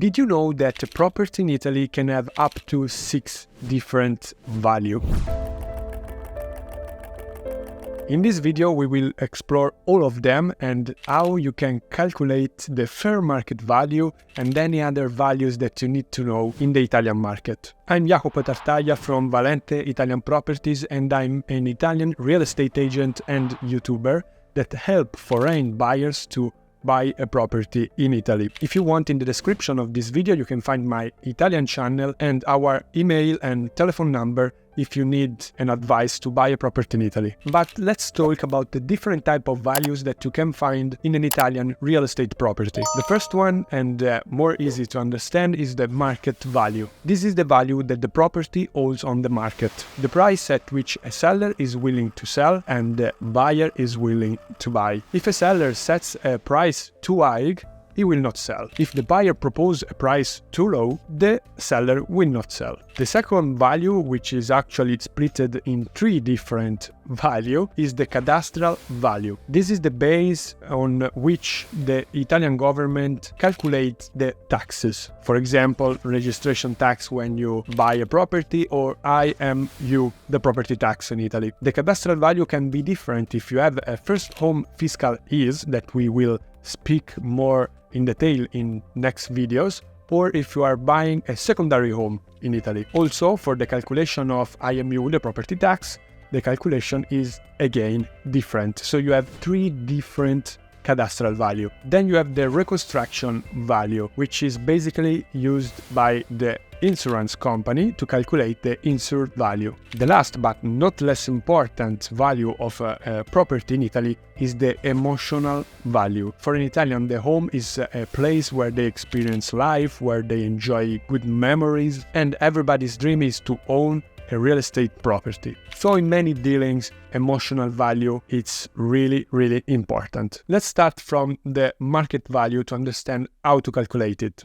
Did you know that a property in Italy can have up to 6 different values? In this video, we will explore all of them and how you can calculate the fair market value and any other values that you need to know in the Italian market. I'm Jacopo from Valente Italian Properties, and I'm an Italian real estate agent and YouTuber that help foreign buyers to buy a property in Italy. If you want, in the description of this video you can find my Italian channel and our email and telephone number if you need an advice to buy a property in Italy. But let's talk about the different type of values that you can find in an Italian real estate property. The first one, and more easy to understand, is the market value. This is the value that the property holds on the market, the price at which a seller is willing to sell and the buyer is willing to buy. If a seller sets a price too high, he will not sell. If the buyer proposes a price too low, the seller will not sell. The second value, which is actually splitted in 3 different values, is the cadastral value. This is the base on which the Italian government calculates the taxes. For example, registration tax when you buy a property, or IMU, the property tax in Italy. The cadastral value can be different if you have a first home fiscal ease, that we will speak more in detail in next videos, or if you are buying a secondary home in Italy. Also, for the calculation of IMU, the property tax, the calculation is again different. So you have 3 different cadastral value. Then you have the reconstruction value, which is basically used by the insurance company to calculate the insured value. The last but not less important value of a property in Italy is the emotional value. For an Italian, the home is a place where they experience life, where they enjoy good memories, and everybody's dream is to own a real estate property. So in many dealings, emotional value is really important. Let's start from the market value to understand how to calculate it.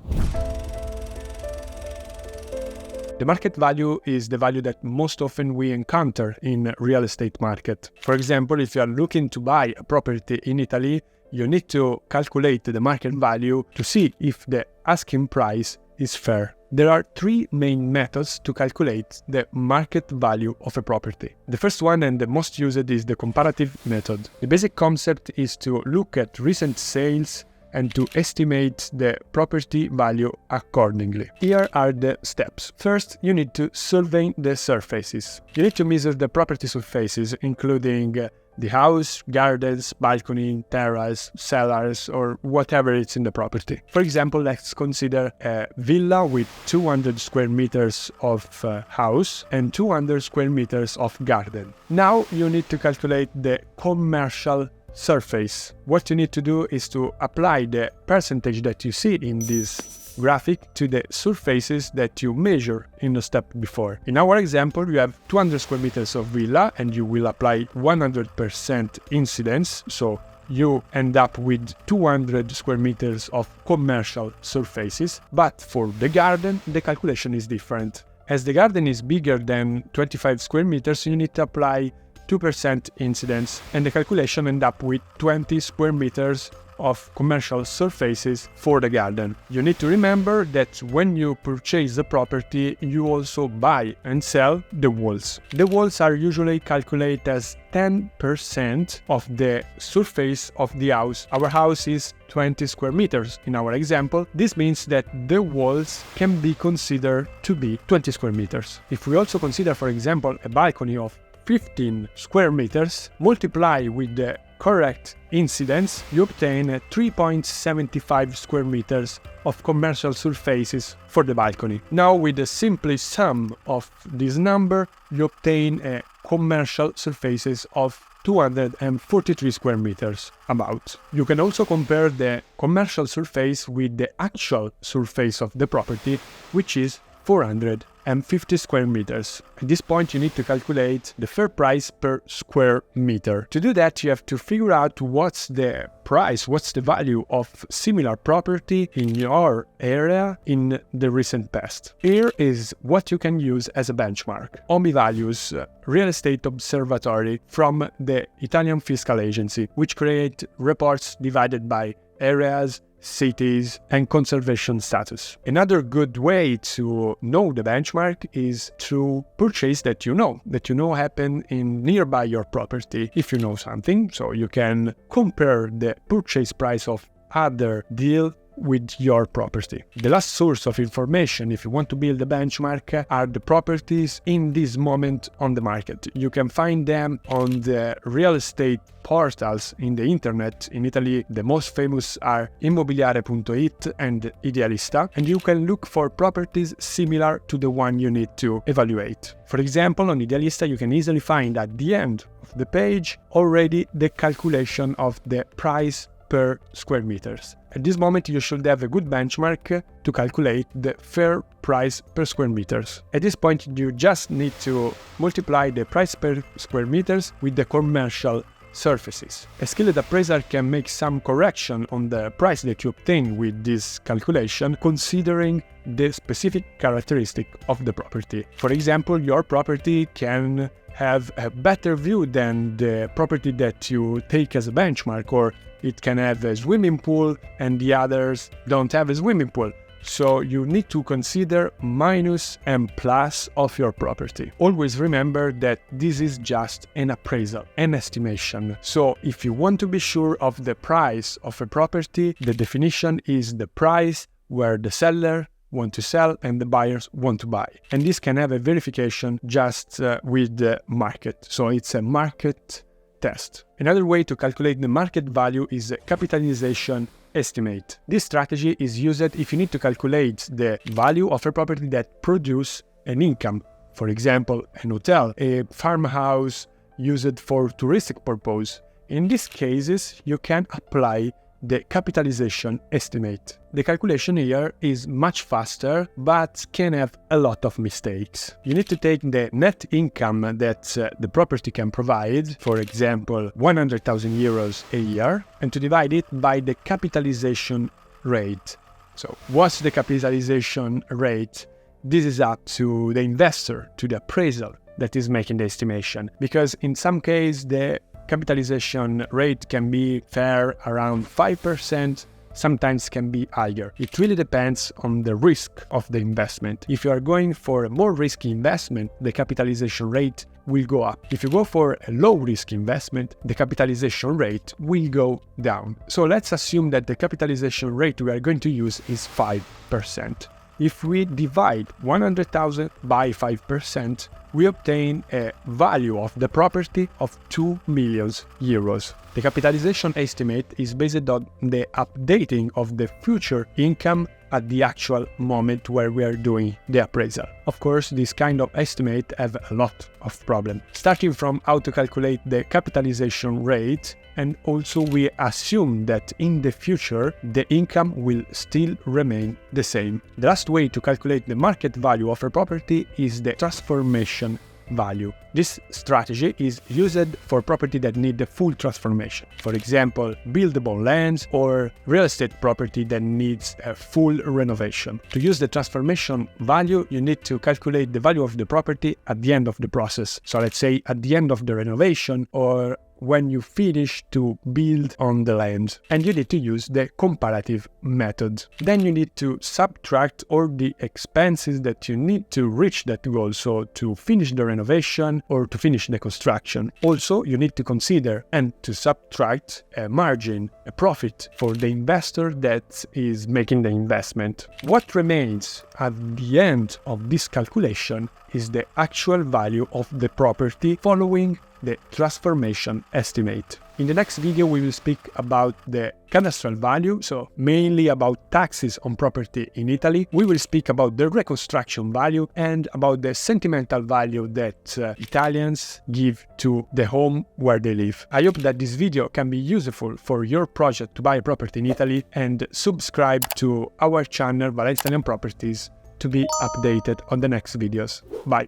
The market value is the value that most often we encounter in real estate market. For example, if you are looking to buy a property in Italy, you need to calculate the market value to see if the asking price is fair. There are 3 main methods to calculate the market value of a property. The first one, and the most used, is the comparative method. The basic concept is to look at recent sales and to estimate the property value accordingly. Here are the steps. First, you need to survey the surfaces. You need to measure the property surfaces, including the house, gardens, balcony, terrace, cellars, or whatever it's in the property. For example, let's consider a villa with 200 square meters of house and 200 square meters of garden. Now you need to calculate the commercial surface. What you need to do is to apply the percentage that you see in this graphic to the surfaces that you measure in the step before. In our example, you have 200 square meters of villa and you will apply 100% incidence, so you end up with 200 square meters of commercial surfaces. But for the garden, the calculation is different. As the garden is bigger than 25 square meters, you need to apply 2% incidence, and the calculation ends up with 20 square meters of commercial surfaces for the garden. You need to remember that when you purchase the property, you also buy and sell the walls. The walls are usually calculated as 10% of the surface of the house. Our house is 20 square meters in our example. This means that the walls can be considered to be 20 square meters. If we also consider, for example, a balcony of 15 square meters, multiply with the correct incidence, you obtain 3.75 square meters of commercial surfaces for the balcony. Now, with the simple sum of this number, you obtain a commercial surfaces of 243 square meters about. You can also compare the commercial surface with the actual surface of the property, which is 450 square meters. At this point, you need to calculate the fair price per square meter. To do that, you have to figure out what's the price, what's the value of similar property in your area in the recent past. Here is what you can use as a benchmark. OMI Values, Real Estate Observatory from the Italian Fiscal Agency, which create reports divided by areas, cities, and conservation status. Another good way to know the benchmark is through purchase that you know happen in nearby your property. If you know something, so you can compare the purchase price of other deal with your property. The last source of information if you want to build a benchmark are the properties in this moment on the market. You can find them on the real estate portals in the internet. In Italy, the most famous are immobiliare.it and Idealista, and you can look for properties similar to the one you need to evaluate. For example, on Idealista, you can easily find at the end of the page already the calculation of the price per square meters. At this moment, you should have a good benchmark to calculate the fair price per square meters. At this point, you just need to multiply the price per square meters with the commercial surfaces. A skilled appraiser can make some correction on the price that you obtain with this calculation, considering the specific characteristic of the property. For example, your property can have a better view than the property that you take as a benchmark, or it can have a swimming pool and the others don't have a swimming pool. So you need to consider minus and plus of your property. Always remember that this is just an appraisal, an estimation. So if you want to be sure of the price of a property, the definition is the price where the seller want to sell and the buyers want to buy. And this can have a verification just with the market. So it's a market test. Another way to calculate the market value is a capitalization estimate. This strategy is used if you need to calculate the value of a property that produces an income. For example, an hotel, a farmhouse used for touristic purpose. In these cases, you can apply the capitalization estimate. The calculation here is much faster, but can have a lot of mistakes. You need to take the net income that the property can provide, for example, 100,000 euros a year, and to divide it by the capitalization rate. So, what's the capitalization rate? This is up to the investor, to the appraiser that is making the estimation, because in some case the capitalization rate can be fair around 5%, sometimes can be higher. It really depends on the risk of the investment. If you are going for a more risky investment, the capitalization rate will go up. If you go for a low risk investment, the capitalization rate will go down. So let's assume that the capitalization rate we are going to use is 5%. If we divide 100,000 by 5%, we obtain a value of the property of 2 million euros. The capitalization estimate is based on the updating of the future income at the actual moment where we are doing the appraisal. Of course, this kind of estimate have a lot of problems, starting from how to calculate the capitalization rate, and also we assume that in the future the income will still remain the same. The last way to calculate the market value of a property is the transformation value. This strategy is used for property that need the full transformation. For example, buildable lands or real estate property that needs a full renovation. To use the transformation value, you need to calculate the value of the property at the end of the process. So let's say at the end of the renovation, or when you finish to build on the land, and you need to use the comparative method. Then you need to subtract all the expenses that you need to reach that goal, so to finish the renovation or to finish the construction. Also, you need to consider and to subtract a margin, a profit for the investor that is making the investment. What remains at the end of this calculation is the actual value of the property following the transformation estimate. In the next video, we will speak about the cadastral value, so mainly about taxes on property in Italy. We will speak about the reconstruction value and about the sentimental value that Italians give to the home where they live. I hope that this video can be useful for your project to buy a property in Italy, and subscribe to our channel Valente Properties to be updated on the next videos. Bye!